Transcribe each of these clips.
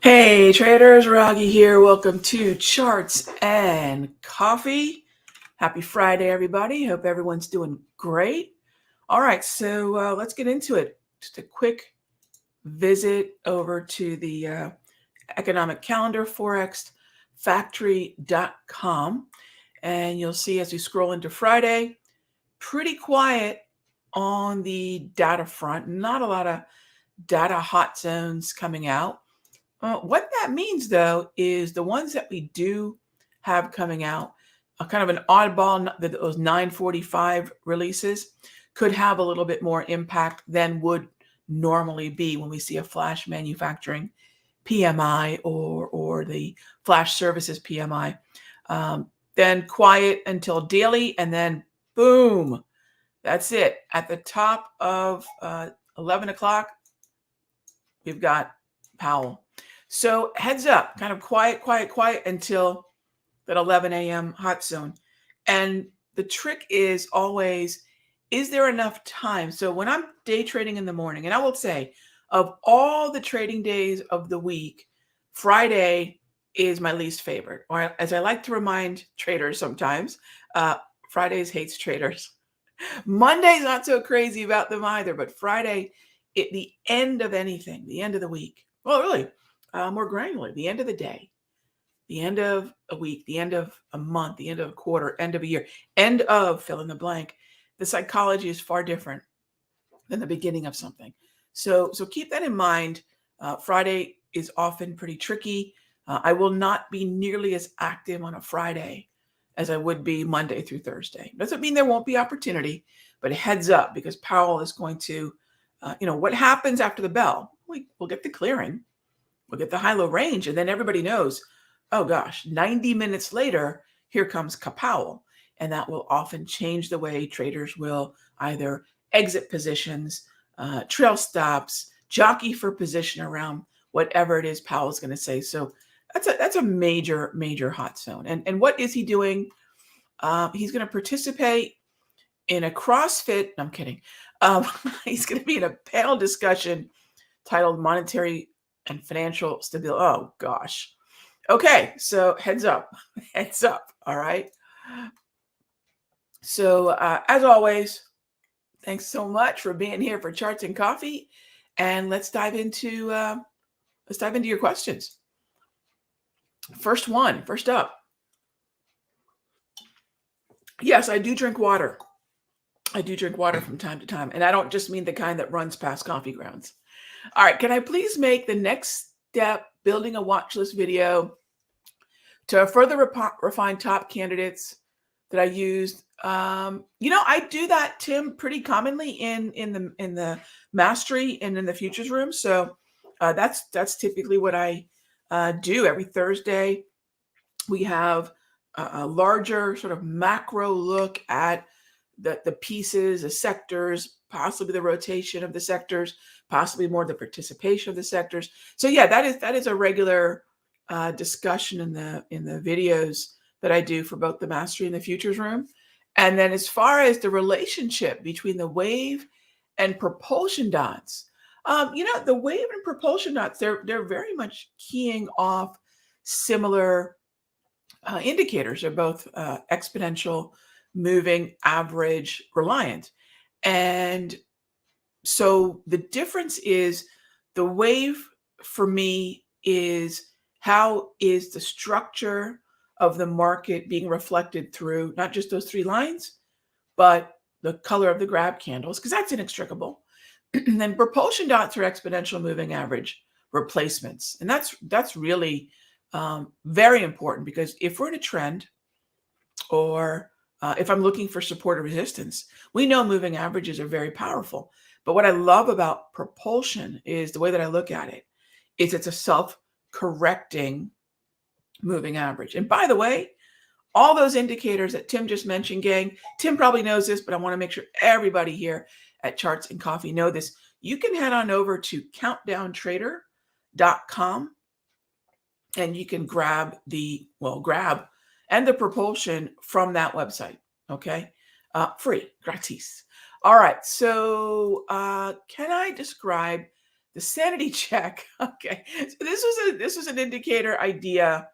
Hey traders, Raghee here. Welcome to Charts and Coffee. Happy Friday, everybody. Hope everyone's doing great. All right, so let's get into it. Just a quick visit over to the economic calendar, forexfactory.com. And you'll see as we scroll into Friday, pretty quiet on the data front. Not a lot of data hot zones coming out. What that means, though, is the ones that we do have coming out, kind of an oddball, those 9:45 releases could have a little bit more impact than would normally be when we see a flash manufacturing PMI or the flash services PMI. Then quiet until daily, and then boom, that's it. At the top of 11 o'clock, we've got Powell. So heads up, kind of quiet until that 11 a.m. hot zone. And the trick is always, is there enough time? So when I'm day trading in the morning, and I will say, of all the trading days of the week, Friday is my least favorite. Or as I like to remind traders sometimes, Fridays hates traders. Monday's not so crazy about them either, but Friday, the end of anything, the end of the week. Well, really, more granular, the end of the day, the end of a week, the end of a month, the end of a quarter, end of a year, end of fill in the blank. The psychology is far different than the beginning of something. So keep that in mind. Friday is often pretty tricky. I will not be nearly as active on a Friday as I would be Monday through Thursday. Doesn't mean there won't be opportunity, but heads up, because Powell is going to, what happens after the bell? We'll get the clearing, we'll get the high-low range, and then everybody knows, oh gosh, 90 minutes later, here comes Powell. And that will often change the way traders will either exit positions, trail stops, jockey for position around whatever it is Powell's going to say. So that's a major hot zone. And what is he doing? He's going to participate in a CrossFit. No, I'm kidding. He's going to be in a panel discussion titled "Monetary and Financial Stability." Oh gosh. Okay, so heads up. All right. So as always, thanks so much for being here for Charts and Coffee, and let's dive into your questions. First up. Yes, I do drink water. I do drink water from time to time, and I don't just mean the kind that runs past coffee grounds. All right, can I please make the next step building a watch list video to further refine top candidates that I used? I do that, Tim, pretty commonly in the mastery and in the futures room. So that's typically what I do every Thursday. We have a larger sort of macro look at the pieces, the sectors, possibly the rotation of the sectors, possibly more the participation of the sectors. So yeah, that is a regular discussion in the videos that I do for both the mastery and the futures room. And then as far as the relationship between the wave and propulsion dots, the wave and propulsion dots, they're very much keying off similar indicators. Are both exponential, moving average, reliant. And so the difference is the wave for me is how is the structure of the market being reflected through not just those three lines, but the color of the grab candles, because that's inextricable. And then propulsion dots are exponential moving average replacements. And that's really very important, because if we're in a trend, or if I'm looking for support or resistance, we know moving averages are very powerful. But what I love about propulsion is the way that I look at it is it's a self-correcting moving average. And by the way, all those indicators that Tim just mentioned, gang, Tim probably knows this, but I want to make sure everybody here at Charts and Coffee know this. You can head on over to countdowntrader.com and you can grab the propulsion from that website. Okay. Free, gratis. All right. So can I describe the sanity check. Okay, so this was an indicator idea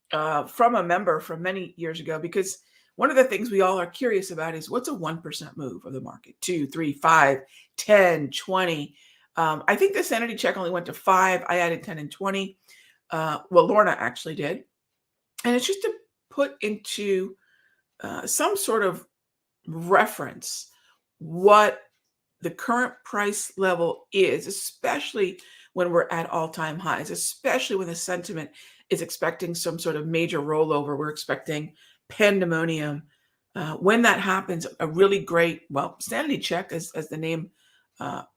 from a member from many years ago, because one of the things we all are curious about is what's a 1% move of the market? 2, 3, 5, 10, 20. I think the sanity check only went to 5. I added 10 and 20. Well, Lorna actually did. And it's just to put into some sort of reference what the current price level is, especially when we're at all-time highs, especially when the sentiment is expecting some sort of major rollover. We're expecting pandemonium. When that happens, a really great, well, sanity check, as the name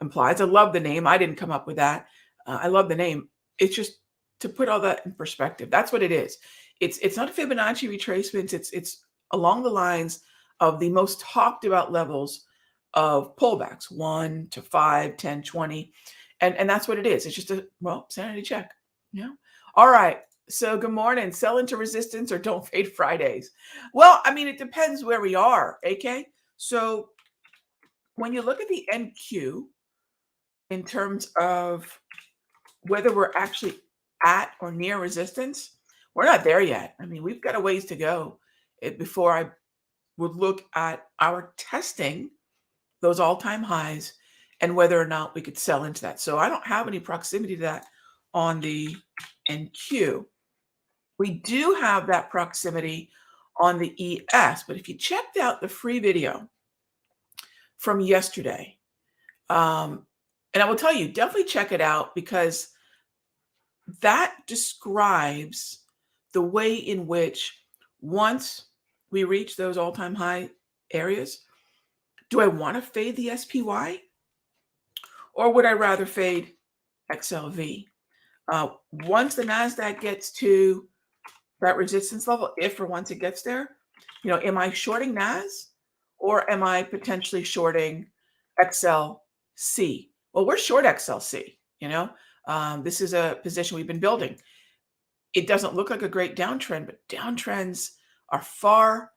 implies. I love the name. I didn't come up with that. I love the name. It's just to put all that in perspective. That's what it is. It's not a Fibonacci retracement. It's along the lines of the most talked about levels of pullbacks, 1 to 5, 10, 20. And that's what it is. It's just a, well, sanity check. Yeah. All right. So good morning. Sell into resistance or don't fade Fridays. Well, I mean, it depends where we are, AK. So when you look at the NQ in terms of whether we're actually at or near resistance, we're not there yet. I mean, we've got a ways to go before I would look at our testing those all-time highs and whether or not we could sell into that. So I don't have any proximity to that on the NQ. We do have that proximity on the ES, but if you checked out the free video from yesterday, and I will tell you, definitely check it out, because that describes the way in which once we reach those all-time high areas, do I want to fade the SPY or would I rather fade XLV? Once the NASDAQ gets to that resistance level, if or once it gets there, am I shorting NAS or am I potentially shorting XLC? Well, we're short XLC, this is a position we've been building. It doesn't look like a great downtrend, but downtrends are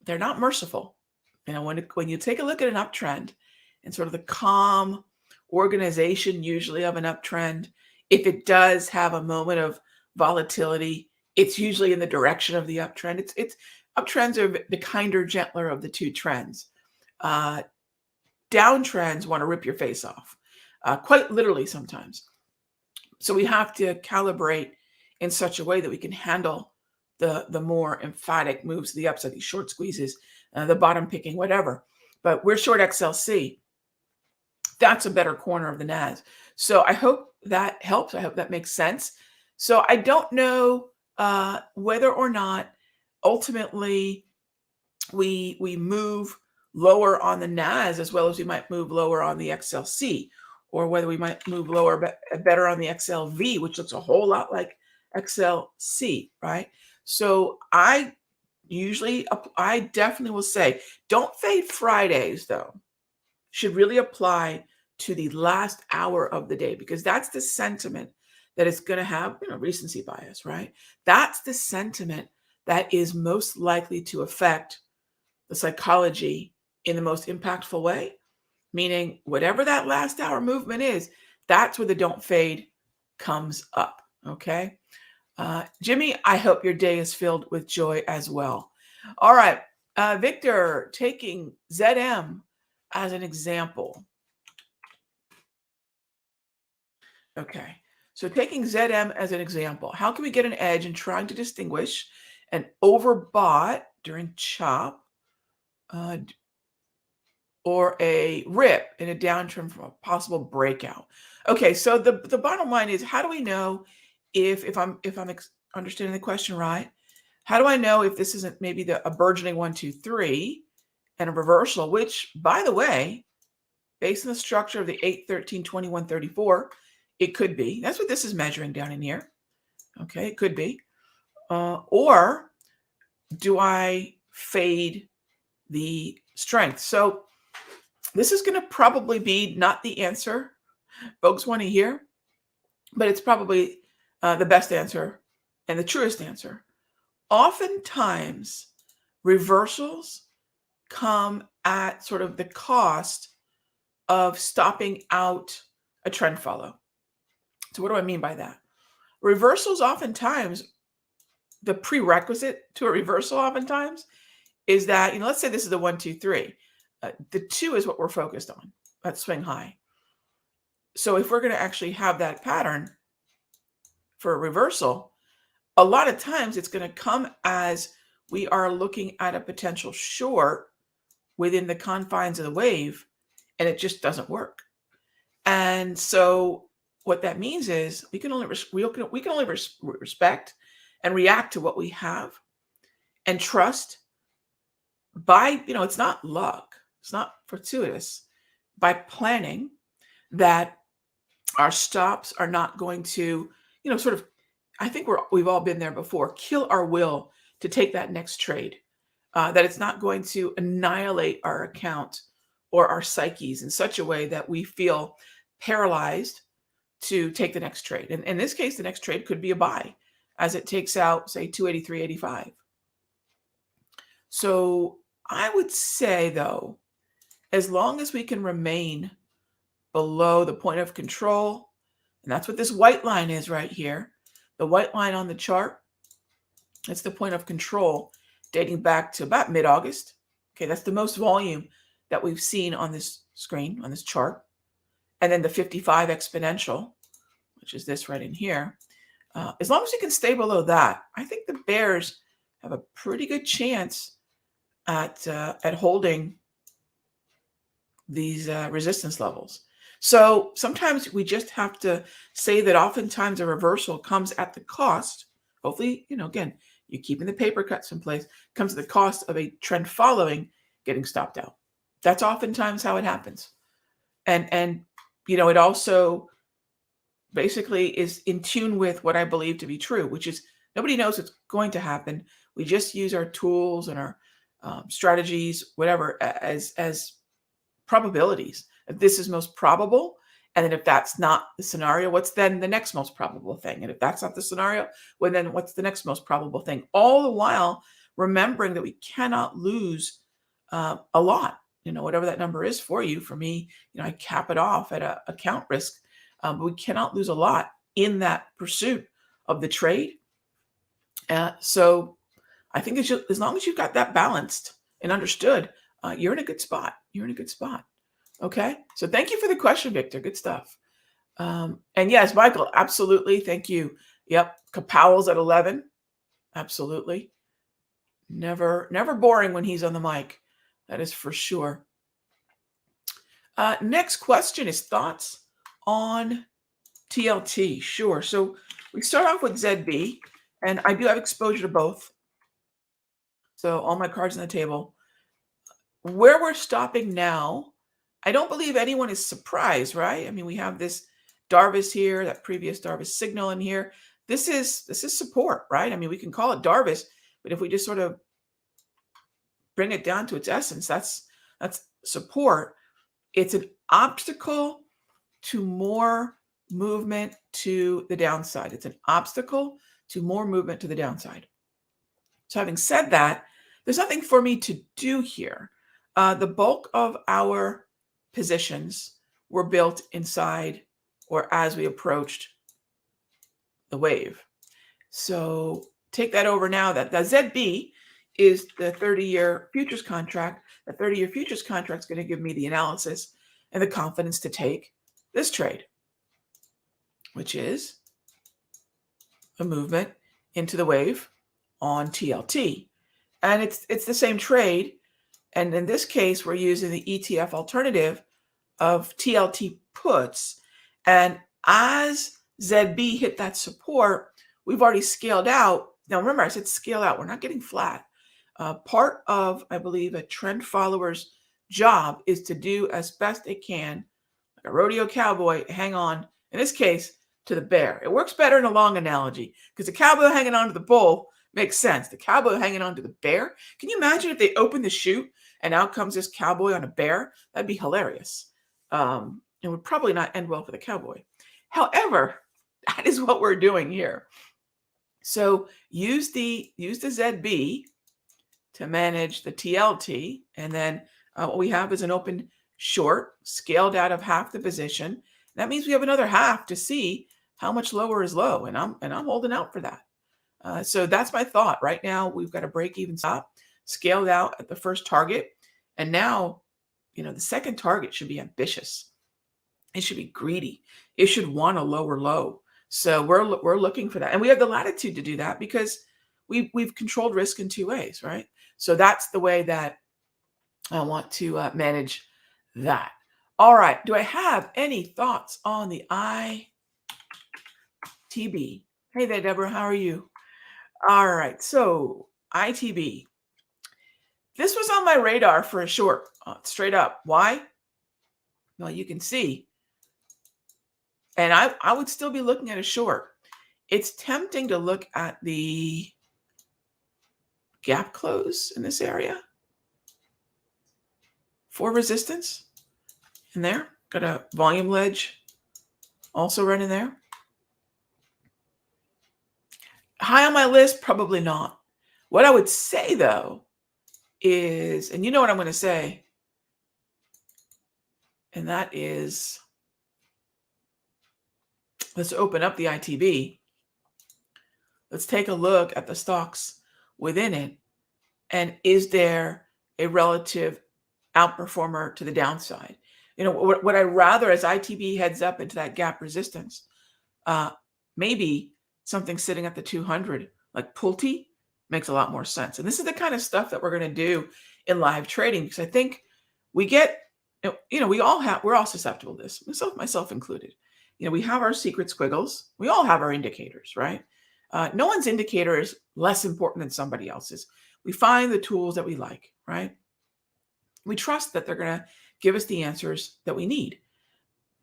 they're not merciful. When you take a look at an uptrend and sort of the calm organization usually of an uptrend, if it does have a moment of volatility, it's usually in the direction of the uptrend. It's uptrends are the kinder, gentler of the two trends. Downtrends want to rip your face off, quite literally sometimes. So we have to calibrate in such a way that we can handle the more emphatic moves to the upside, these short squeezes, the bottom picking, whatever. But we're short XLC. That's a better corner of the NAS. So I hope that helps. I hope that makes sense. So I don't know whether or not ultimately we move lower on the NAS as well as we might move lower on the XLC, or whether we might move lower better on the XLV, which looks a whole lot like XLC, right? So I definitely will say, don't fade Fridays though. Should really apply to the last hour of the day, because that's the sentiment that is going to have, recency bias, right? That's the sentiment that is most likely to affect the psychology in the most impactful way, meaning whatever that last hour movement is, that's where the don't fade comes up, okay? Jimmy, I hope your day is filled with joy as well. All right, Victor, taking ZM as an example. Okay, so taking ZM as an example, how can we get an edge in trying to distinguish an overbought during chop or a rip in a downtrend from a possible breakout? Okay, so the bottom line is, how do we know if I'm understanding the question right? How do I know if this isn't maybe a burgeoning 1, 2, 3 and a reversal, which, by the way, based on the structure of the 8, 13, 21, 34, it could be. That's what this is measuring down in here. Okay, it could be. Or do I fade the strength? So this is going to probably be not the answer folks want to hear, but it's probably the best answer and the truest answer. Oftentimes, reversals come at sort of the cost of stopping out a trend follow. So what do I mean by that? Reversals oftentimes, the prerequisite to a reversal oftentimes is that, let's say this is the 1, 2, 3. The 2 is what we're focused on. That's swing high. So if we're going to actually have that pattern for a reversal, a lot of times it's going to come as we are looking at a potential short within the confines of the wave, and it just doesn't work. And so what that means is we can only respect and react to what we have and trust by, it's not luck, it's not fortuitous, by planning that our stops are not going to, sort of, I think we've all been there before, kill our will to take that next trade, that it's not going to annihilate our account or our psyches in such a way that we feel paralyzed to take the next trade. And in this case, the next trade could be a buy as it takes out, say, 283.85. So I would say, though, as long as we can remain below the point of control, and that's what this white line is right here, the white line on the chart, that's the point of control dating back to about mid-August. Okay, that's the most volume that we've seen on this screen, on this chart. And then the 55 exponential, which is this right in here. As long as you can stay below that, I think the bears have a pretty good chance at holding these resistance levels. So sometimes we just have to say that oftentimes a reversal comes at the cost. Hopefully, again, you're keeping the paper cuts in place, comes at the cost of a trend following getting stopped out. That's oftentimes how it happens. And it also basically is in tune with what I believe to be true, which is nobody knows what's going to happen. We just use our tools and our strategies, whatever, as probabilities. If this is most probable, and then if that's not the scenario, what's then the next most probable thing? And if that's not the scenario, well, then what's the next most probable thing? All the while remembering that we cannot lose a lot. Whatever that number is for you. For me, I cap it off at a account risk, but we cannot lose a lot in that pursuit of the trade. So I think as long as you've got that balanced and understood, you're in a good spot. You're in a good spot. Okay. So thank you for the question, Victor. Good stuff. And yes, Michael, absolutely. Thank you. Yep. Kapowell's at 11. Absolutely. Never boring when he's on the mic. That is for sure. Next question is thoughts on TLT. Sure. So we start off with ZB, and I do have exposure to both. So all my cards on the table. Where we're stopping now, I don't believe anyone is surprised, right? I mean, we have this Darvis here, that previous Darvis signal in here. This is support, right? I mean, we can call it Darvis, but if we just sort of bring it down to its essence, that's support. It's an obstacle to more movement to the downside. It's an obstacle to more movement to the downside. So having said that, there's nothing for me to do here. The bulk of our positions were built inside or as we approached the wave. So take that over now. That ZB is the 30-year futures contract. The 30-year futures contract is going to give me the analysis and the confidence to take this trade, which is a movement into the wave on TLT. And it's the same trade. And in this case, we're using the ETF alternative of TLT puts. And as ZB hit that support, we've already scaled out. Now, remember, I said scale out. We're not getting flat. Part of, I believe, a trend follower's job is to do as best they can, like a rodeo cowboy, hang on, in this case, to the bear. It works better in a long analogy because the cowboy hanging on to the bull makes sense. The cowboy hanging on to the bear. Can you imagine if they open the chute and out comes this cowboy on a bear? That'd be hilarious. It would probably not end well for the cowboy. However, that is what we're doing here. So use the ZB to manage the TLT, and then what we have is an open short scaled out of half the position, That means we have another half to see how much lower is low, and I'm holding out for that. So that's my thought. Right now, we've got a break-even stop, scaled out at the first target, and now, the second target should be ambitious. It should be greedy. It should want a lower low. So we're looking for that, and we have the latitude to do that because we've controlled risk in two ways, right? So that's the way that I want to manage that. All right. Do I have any thoughts on the ITB? Hey there, Deborah. How are you? All right. So ITB. This was on my radar for a short, straight up. Why? Well, you can see. And I would still be looking at a short. It's tempting to look at the gap close in this area for resistance. In there, got a volume ledge also right in there. High on my list, probably not. What I would say though is, and you know what I'm going to say, and that is, let's open up the ITB. Let's take a look at the stocks within it. And is there a relative outperformer to the downside? What I'd rather as ITB heads up into that gap resistance, maybe something sitting at the 200, like Pulte, makes a lot more sense. And this is the kind of stuff that we're going to do in live trading, because I think we get, we're all susceptible to this, myself included. We have our secret squiggles. We all have our indicators, right? No one's indicator is less important than somebody else's. We find the tools that we like, right? We trust that they're going to give us the answers that we need.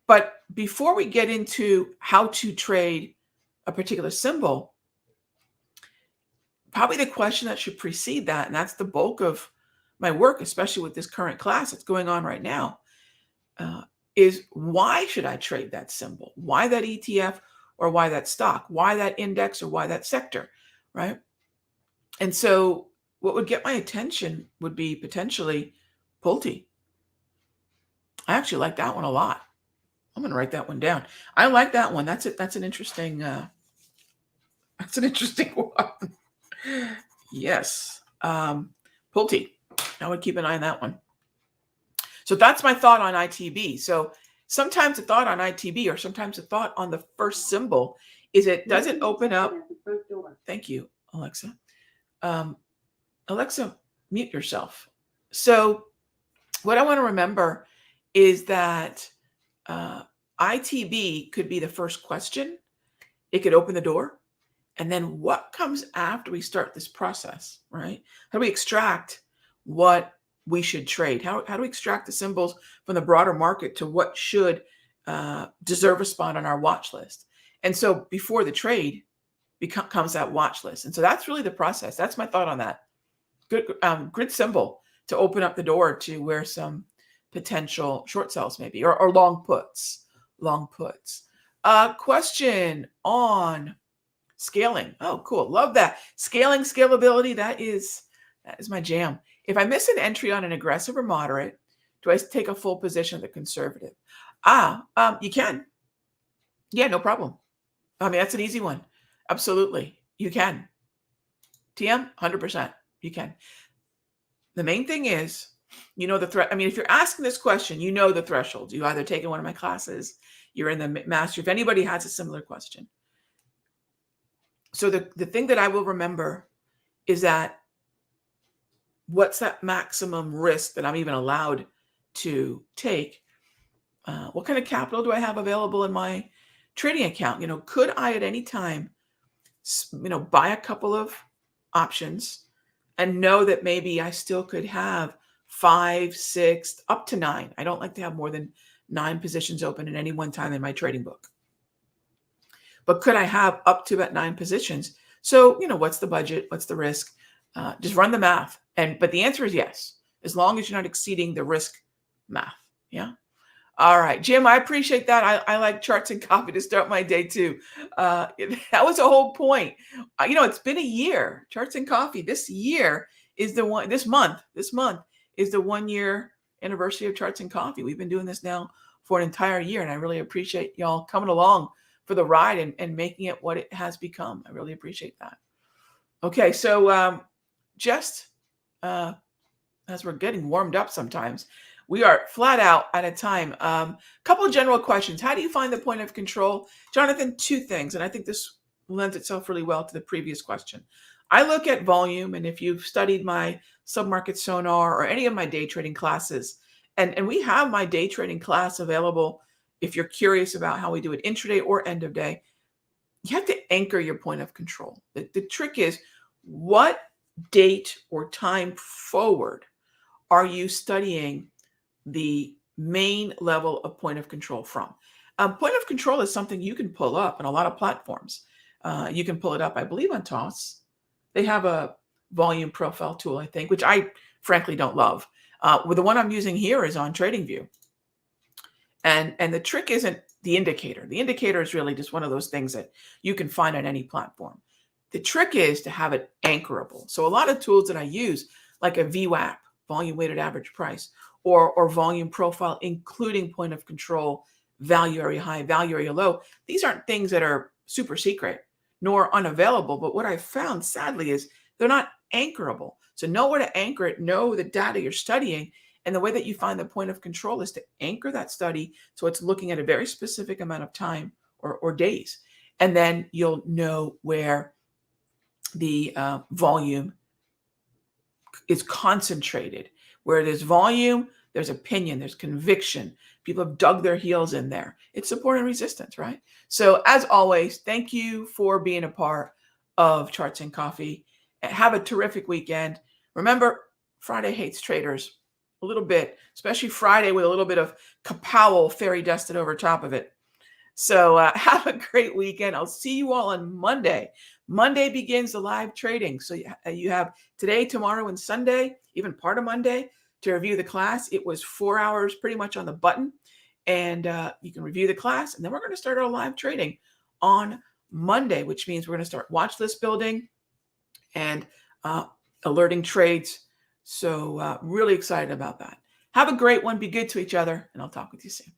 But before we get into how to trade a particular symbol, probably the question that should precede that, and that's the bulk of my work, especially with this current class that's going on right now, is why should I trade that symbol? Why that ETF or why that stock? Why that index or why that sector, right? And so what would get my attention would be potentially Pulte. I actually like that one a lot. I'm going to write that one down. I like that one. That's it. That's an interesting one. Yes. Pulte. I would keep an eye on that one. So that's my thought on ITB. So sometimes a thought on ITB or sometimes a thought on the first symbol is does it open up? Thank you, Alexa. Alexa, mute yourself. So what I want to remember is that ITB could be the first question. It could open the door. And then what comes after we start this process, right? How do we extract what we should trade? How do we extract the symbols from the broader market to what should deserve a spot on our watch list? And so before the trade comes that watch list. And so that's really the process. That's my thought on that. Good symbol to open up the door to where some potential short sells maybe, or long puts. Question on scaling. Oh, cool. Love that. Scaling, scalability. That is my jam. If I miss an entry on an aggressive or moderate, do I take a full position of the conservative? You can. Yeah, no problem. I mean, that's an easy one. Absolutely. You can. TM, 100%. You can. The main thing is, the threat. I mean, if you're asking this question, the thresholds. You either taken one of my classes, you're in the master. If anybody has a similar question. So the thing that I will remember is that what's that maximum risk that I'm even allowed to take? What kind of capital do I have available in my trading account? Could I at any time, buy a couple of options and know that maybe I still could have 5, 6, up to 9. I don't like to have more than 9 positions open at any one time in my trading book. But could I have up to about 9 positions? So, what's the budget? What's the risk? Just run the math. But the answer is yes, as long as you're not exceeding the risk math. Yeah. All right, Jim, I appreciate that. I like charts and coffee to start my day too. That was the whole point. It's been a year. Charts and coffee. This year is the one. This month is the 1-year anniversary of Charts and Coffee. We've been doing this now for an entire year. And I really appreciate y'all coming along for the ride and making it what it has become. I really appreciate that. Okay, so just uh, as we're getting warmed up sometimes, we are flat out at a time. Couple of general questions. How do you find the point of control? Jonathan, two things, and I think this lends itself really well to the previous question. I look at volume, and if you've studied my submarket sonar or any of my day trading classes, and we have my day trading class available if you're curious about how we do it intraday or end of day, you have to anchor your point of control. The trick is, what date or time forward are you studying the main level of point of control from? Point of control is something you can pull up in a lot of platforms. You can pull it up, I believe, on Toss. They have a volume profile tool, I think, which I frankly don't love. Well, the one I'm using here is on TradingView. And the trick isn't the indicator. The indicator is really just one of those things that you can find on any platform. The trick is to have it anchorable. So a lot of tools that I use, like a VWAP, volume weighted average price, or volume profile, including point of control, value area high, value area low, these aren't things that are super secret nor unavailable. But what I've found, sadly, is they're not anchorable. So know where to anchor it, know the data you're studying. And the way that you find the point of control is to anchor that study so it's looking at a very specific amount of time or days. And then you'll know where the volume is concentrated. Where there's volume, there's opinion, there's conviction. People have dug their heels in there. It's support and resistance, right? So as always, thank you for being a part of Charts and Coffee. Have a terrific weekend. Remember, Friday hates traders a little bit, especially Friday with a little bit of Kapow fairy dusted over top of it. So have a great weekend. I'll see you all on Monday. Monday begins the live trading. So you have today, tomorrow, and Sunday, even part of Monday, to review the class. It was 4 hours pretty much on the button. And you can review the class. And then we're going to start our live trading on Monday, which means we're going to start watch list building and alerting trades. So really excited about that. Have a great one. Be good to each other. And I'll talk with you soon.